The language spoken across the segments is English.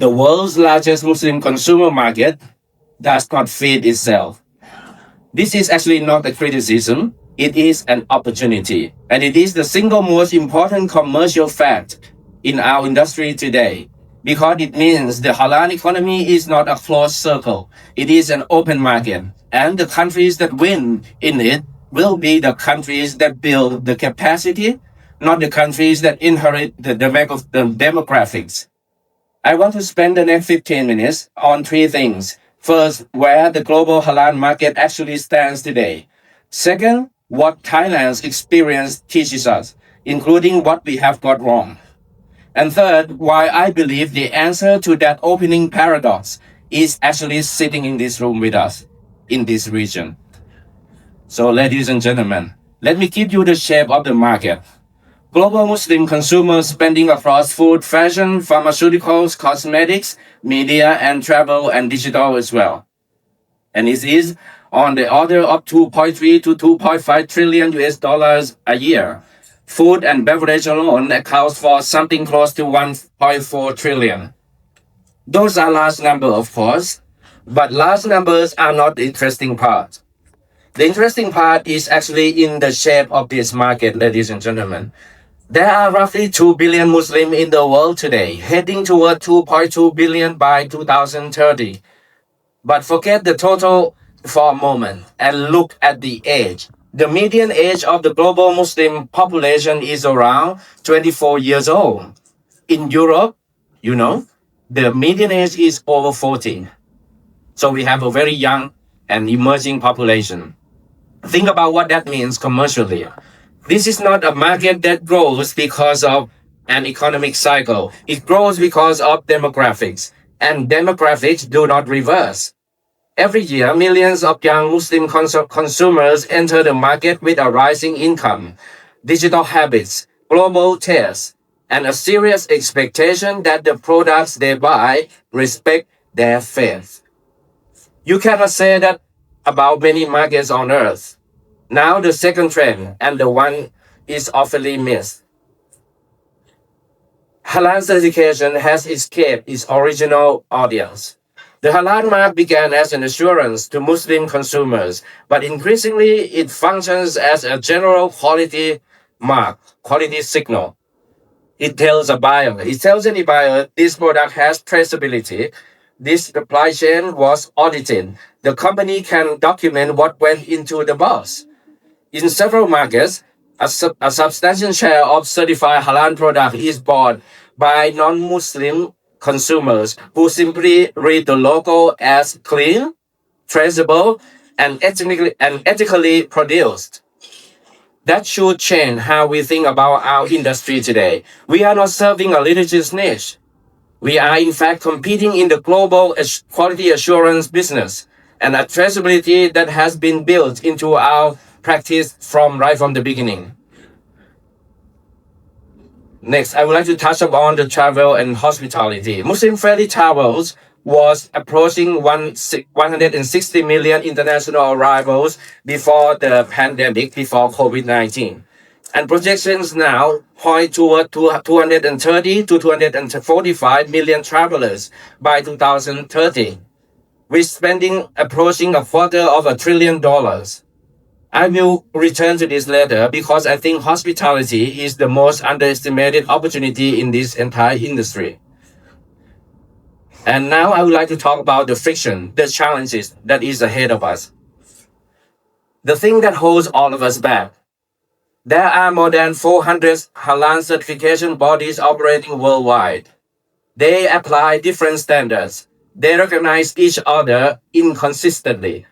The world's largest Muslim consumer market does not feed itself. This is actually not a criticism, it is an opportunity. And it is the single most important commercial fact in our industry today. Because it means the halal economy is not a closed circle. It is an open market. And the countries that win in it will be the countries that build the capacity, not the countries that inherit the demographics. I want to spend the next 15 minutes on three things. First, where the global halal market actually stands today. Second, what Thailand's experience teaches us, including what we have got wrong. And third, why I believe the answer to that opening paradox is actually sitting in this room with us, in this region. So, ladies and gentlemen, let me give you the shape of the market. Global Muslim consumer spending across food, fashion, pharmaceuticals, cosmetics, media, and travel and digital as well. And it is on the order of 2.3 to 2.5 trillion US dollars a year. Food and beverage alone accounts for something close to 1.4 trillion. Those are large numbers, of course, but large numbers are not the interesting part. The interesting part is actually in the shape of this market, ladies and gentlemen. There are roughly 2 billion Muslims in the world today, heading toward 2.2 billion by 2030. But forget the total for a moment and look at the age. The median age of the global Muslim population is around 24 years old. In Europe, the median age is over 40. So we have a very young and emerging population. Think about what that means commercially. This is not a market that grows because of an economic cycle. It grows because of demographics, and demographics do not reverse. Every year, millions of young Muslim consumers enter the market with a rising income, digital habits, global tastes, and a serious expectation that the products they buy respect their faith. You cannot say that about many markets on earth. Now the second trend, and the one is often missed. Halal certification has escaped its original audience. The halal mark began as an assurance to Muslim consumers, but increasingly it functions as a general quality mark, quality signal. It tells any buyer this product has traceability, this supply chain was audited, the company can document what went into the box. In several markets, a substantial share of certified halal product is bought by non-Muslim consumers who simply read the logo as clean, traceable, and ethically produced. That should change how we think about our industry today. We are not serving a religious niche. We are in fact competing in the global quality assurance business, and a traceability that has been built into our practice right from the beginning. Next, I would like to touch upon the travel and hospitality. Muslim-friendly travels was approaching 160 million international arrivals before the pandemic, before COVID-19. And projections now point toward 230 to 245 million travelers by 2030, with spending approaching $250 billion. I will return to this later because I think hospitality is the most underestimated opportunity in this entire industry. And now I would like to talk about the friction, the challenges that is ahead of us. The thing that holds all of us back. There are more than 400 halal certification bodies operating worldwide. They apply different standards. They recognize each other inconsistently.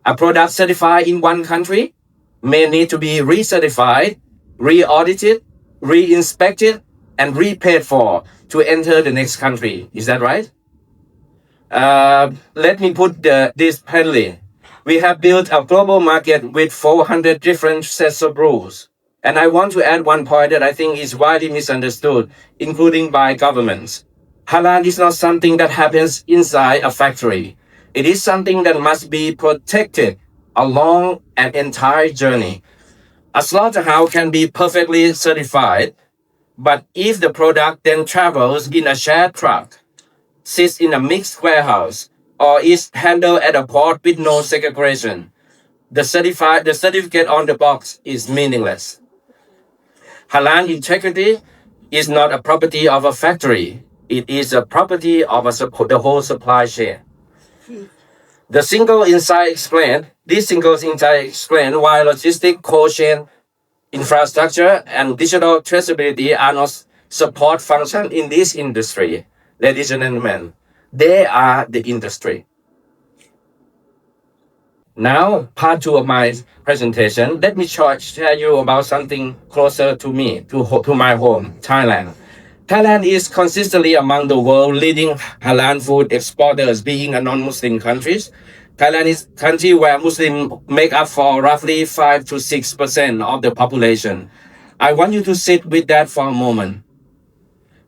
A product certified in one country may need to be recertified, re-audited, re-inspected, and repaid for to enter the next country. Is that right? Let me put this plainly. We have built a global market with 400 different sets of rules. And I want to add one point that I think is widely misunderstood, including by governments. Halal is not something that happens inside a factory. It is something that must be protected along an entire journey. A slaughterhouse can be perfectly certified, but if the product then travels in a shared truck, sits in a mixed warehouse or is handled at a port with no segregation, the certificate on the box is meaningless. Halal integrity is not a property of a factory. It is a property of the whole supply chain. This single insight explains why logistic cold chain infrastructure and digital traceability are not support function in this industry. Ladies and gentlemen, they are the industry. Now, part two of my presentation, let me share you about something closer to me, to my home, Thailand. Thailand is consistently among the world leading halal food exporters, being a non-Muslim country. Thailand is a country where Muslims make up for roughly 5 to 6% of the population. I want you to sit with that for a moment,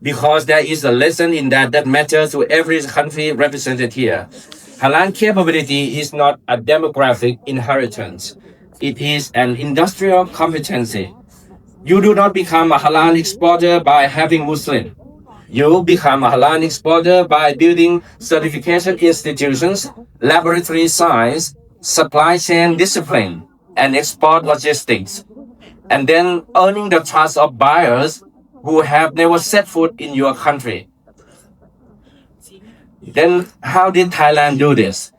because there is a lesson in that matters to every country represented here. Halal capability is not a demographic inheritance. It is an industrial competency. You do not become a halal exporter by having Muslim. You become a halal exporter by building certification institutions, laboratory science, supply chain discipline, and export logistics, and then earning the trust of buyers who have never set foot in your country. Then how did Thailand do this?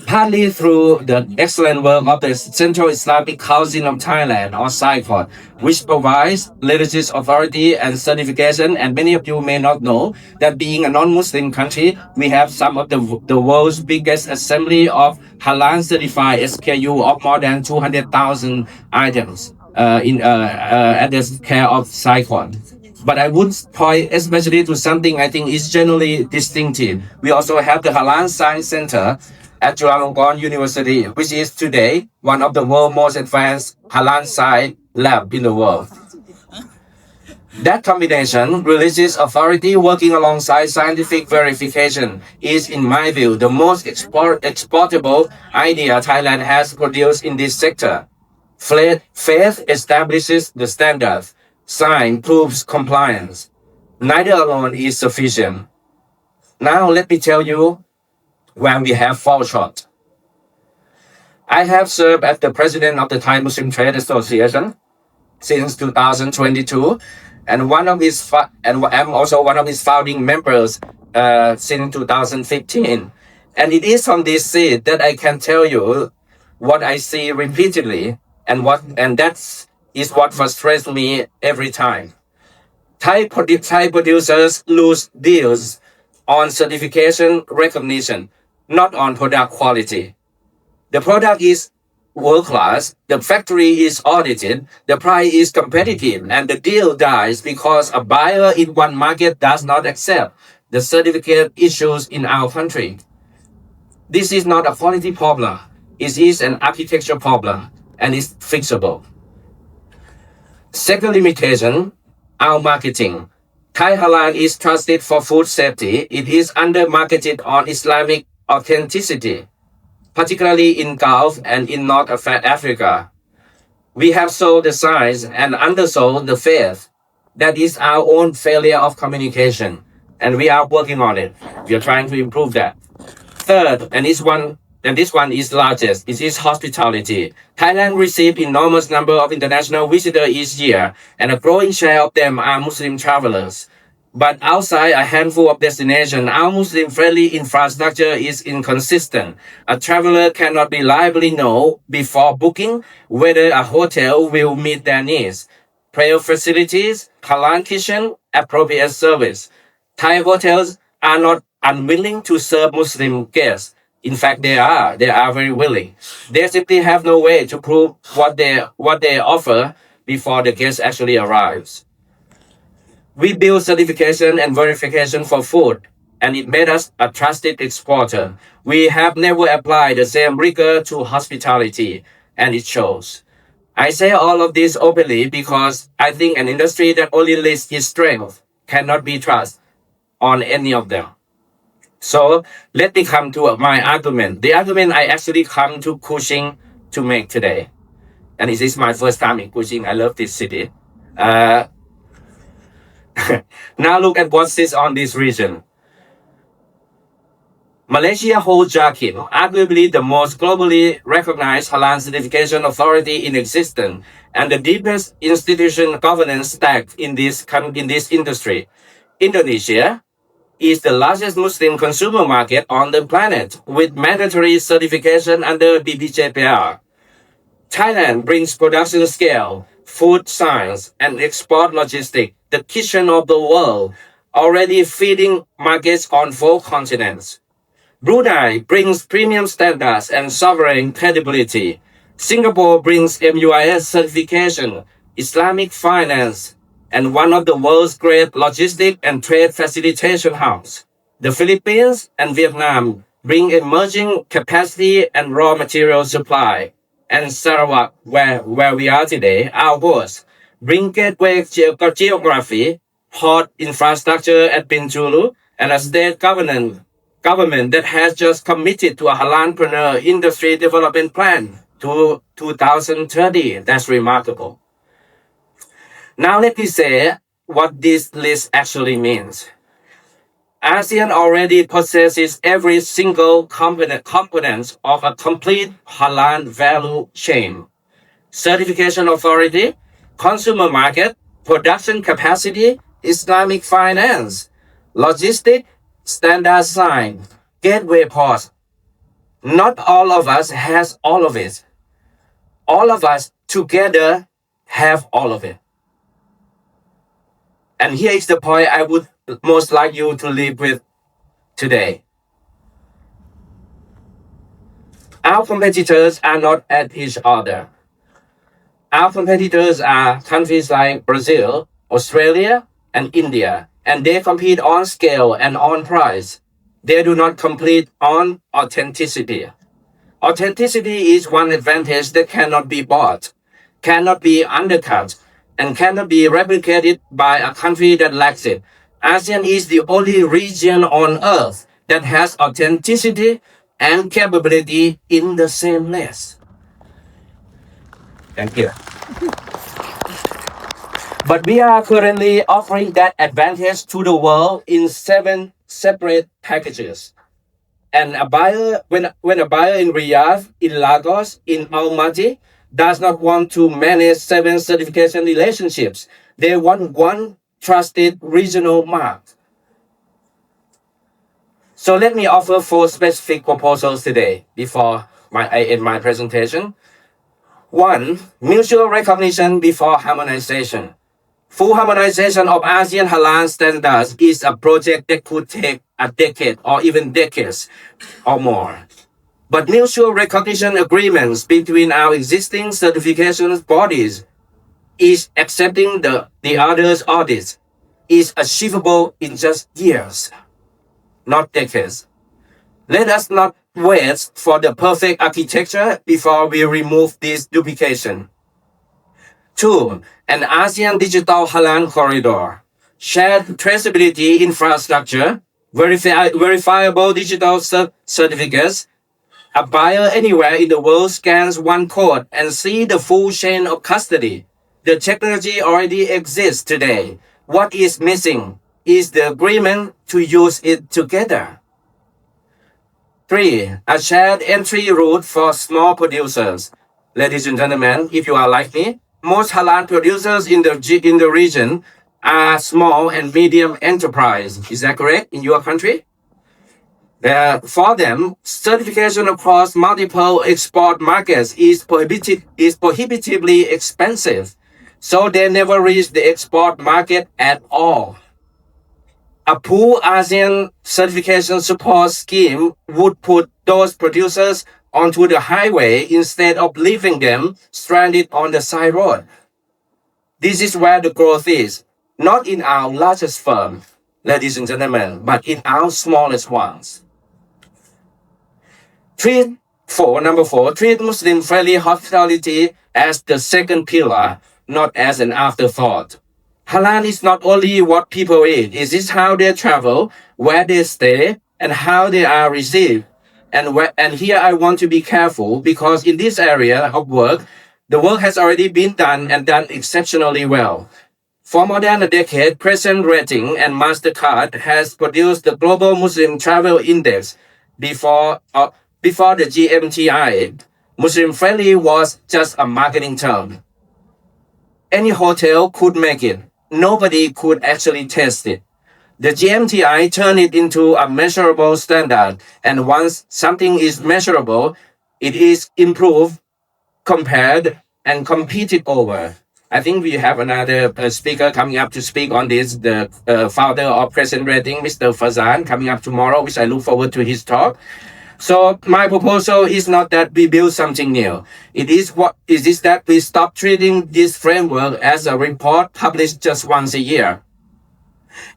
Partly through the excellent work of the Central Islamic Council of Thailand, or CICOT, which provides religious authority and certification. And many of you may not know that being a non-Muslim country, we have some of the world's biggest assembly of halal certified SKU of more than 200,000 items at the care of CICOT. But I would point especially to something I think is generally distinctive. We also have the Halal Science Center at Chulalongkorn University, which is today one of the world's most advanced halal science lab in the world. That combination, religious authority working alongside scientific verification, is, in my view, the most exportable idea Thailand has produced in this sector. Faith establishes the standards. Science proves compliance. Neither alone is sufficient. Now let me tell you when we have fall short. I have served as the president of the Thai Muslim Trade Association since 2022, and I'm also one of its founding members since 2015. And it is from this seat that I can tell you what I see repeatedly, and that's what frustrates me every time. Thai producers lose deals on certification recognition, not on product quality. The product is world-class, the factory is audited, the price is competitive, and the deal dies because a buyer in one market does not accept the certificate issues in our country. This is not a quality problem. It is an architecture problem, and it's fixable. Second limitation, our marketing. Thai Halal is trusted for food safety. It is under-marketed on Islamic authenticity, particularly in Gulf and in North Africa. We have sold the science and undersold the faith. That is our own failure of communication, and we are working on it. We are trying to improve that. Third, and this one is largest, it is hospitality. Thailand receives enormous number of international visitors each year, and a growing share of them are Muslim travelers. But outside a handful of destinations, our Muslim-friendly infrastructure is inconsistent. A traveler cannot reliably know before booking whether a hotel will meet their needs. Prayer facilities, halal kitchen, appropriate service. Thai hotels are not unwilling to serve Muslim guests. In fact, they are very willing. They simply have no way to prove what they offer before the guest actually arrives. We build certification and verification for food, and it made us a trusted exporter. We have never applied the same rigor to hospitality, and it shows. I say all of this openly because I think an industry that only lists its strength cannot be trusted on any of them. So let me come to my argument. The argument I actually come to Kuching to make today. And this is my first time in Kuching. I love this city. Now look at what sits on this region. Malaysia holds JAKIM, arguably the most globally recognized halal certification authority in existence and the deepest institutional governance stack in this industry. Indonesia is the largest Muslim consumer market on the planet with mandatory certification under BPJPR. Thailand brings production scale, food science, and export logistics, the kitchen of the world, already feeding markets on 4 continents. Brunei brings premium standards and sovereign credibility. Singapore brings MUIS certification, Islamic finance, and one of the world's great logistic and trade facilitation hubs. The Philippines and Vietnam bring emerging capacity and raw material supply. And Sarawak, where we are today, our host, bring gateway geography, port infrastructure at Pinjulu, and a state government that has just committed to a Halalpreneur industry development plan to 2030. That's remarkable. Now let me say what this list actually means. ASEAN already possesses every single component of a complete halal value chain. Certification authority, consumer market, production capacity, Islamic finance, logistic, standard sign, gateway ports. Not all of us has all of it. All of us together have all of it. And here is the point I would most like you to live with today. Our competitors are not at each other. Our competitors are countries like Brazil, Australia, and India, and they compete on scale and on price. They do not compete on authenticity. Authenticity is one advantage that cannot be bought, cannot be undercut, and cannot be replicated by a country that lacks it. ASEAN is the only region on earth that has authenticity and capability in the same list. Thank you. But we are currently offering that advantage to the world in 7 separate packages. And when a buyer in Riyadh, in Lagos, in Almaty does not want to manage 7 certification relationships, they want one trusted regional mark. So let me offer 4 specific proposals today before I end my presentation. 1. Mutual recognition before harmonization. Full harmonization of ASEAN halal standards is a project that could take a decade or even decades or more. But mutual recognition agreements between our existing certification bodies is accepting the other's audits is achievable in just years, not decades. Let us not wait for the perfect architecture before we remove this duplication. 2. An ASEAN digital halal corridor. Shared traceability infrastructure, verifiable digital certificates. A buyer anywhere in the world scans one code and see the full chain of custody. The technology already exists today. What is missing is the agreement to use it together. 3. A shared entry route for small producers. Ladies and gentlemen, if you are like me, most halal producers in the region are small and medium enterprise. Is that correct in your country? For them, certification across multiple export markets is prohibitively expensive, so they never reach the export market at all. A pool ASEAN certification support scheme would put those producers onto the highway instead of leaving them stranded on the side road. This is where the growth is, not in our largest firm, ladies and gentlemen, but in our smallest ones. Number 4, treat Muslim-friendly hospitality as the second pillar, not as an afterthought. Halal is not only what people eat, it is how they travel, where they stay, and how they are received. And here I want to be careful because in this area of work, the work has already been done and done exceptionally well. For more than a decade, Crescent Rating and MasterCard has produced the Global Muslim Travel Index, before the GMTI, Muslim friendly was just a marketing term. Any hotel could make it. Nobody could actually test it. The GMTI turned it into a measurable standard, and once something is measurable, it is improved, compared, and competed over. I think we have another speaker coming up to speak on this, the founder of Present Rating, Mr. Fazan, coming up tomorrow, which I look forward to his talk. So my proposal is not that we build something new. It is that we stop treating this framework as a report published just once a year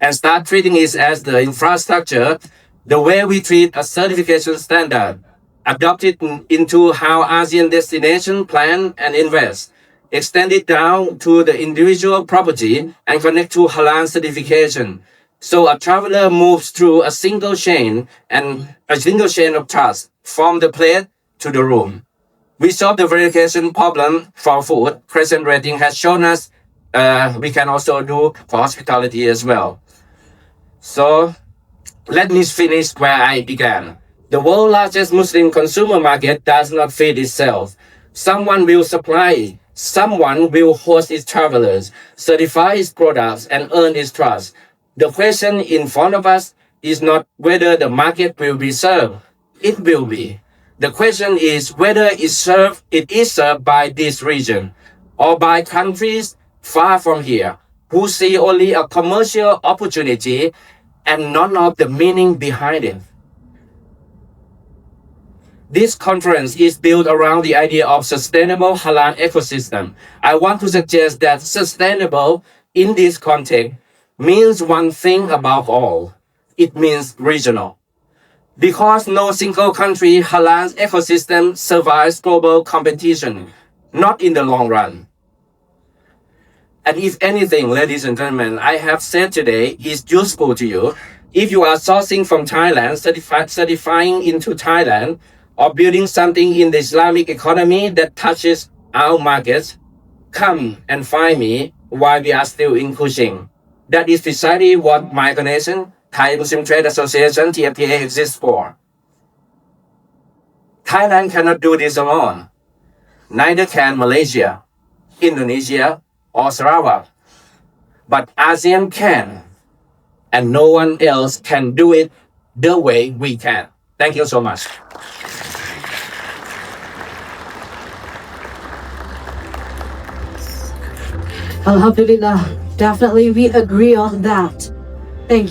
and start treating it as the infrastructure, the way we treat a certification standard, adopt it into how ASEAN destination plan and invest, extend it down to the individual property and connect to Halal certification. So a traveler moves through a single chain of trust from the plate to the room. We solve the verification problem for food. Present rating has shown us we can also do for hospitality as well. So let me finish where I began. The world's largest Muslim consumer market does not feed itself. Someone will supply, someone will host its travelers, certify its products, and earn its trust. The question in front of us is not whether the market will be served. It will be. The question is whether it is served by this region or by countries far from here who see only a commercial opportunity and none of the meaning behind it. This conference is built around the idea of sustainable halal ecosystem. I want to suggest that sustainable in this context means one thing above all. It means regional. Because no single country halal ecosystem survives global competition, not in the long run. And if anything, ladies and gentlemen, I have said today is useful to you, if you are sourcing from Thailand, certifying into Thailand, or building something in the Islamic economy that touches our markets, come and find me while we are still in Kuching. That is precisely what my organization, Thai Muslim Trade Association, TMTA, exists for. Thailand cannot do this alone. Neither can Malaysia, Indonesia, or Sarawak. But ASEAN can, and no one else can do it the way we can. Thank you so much. Alhamdulillah, definitely we agree on that. Thank you.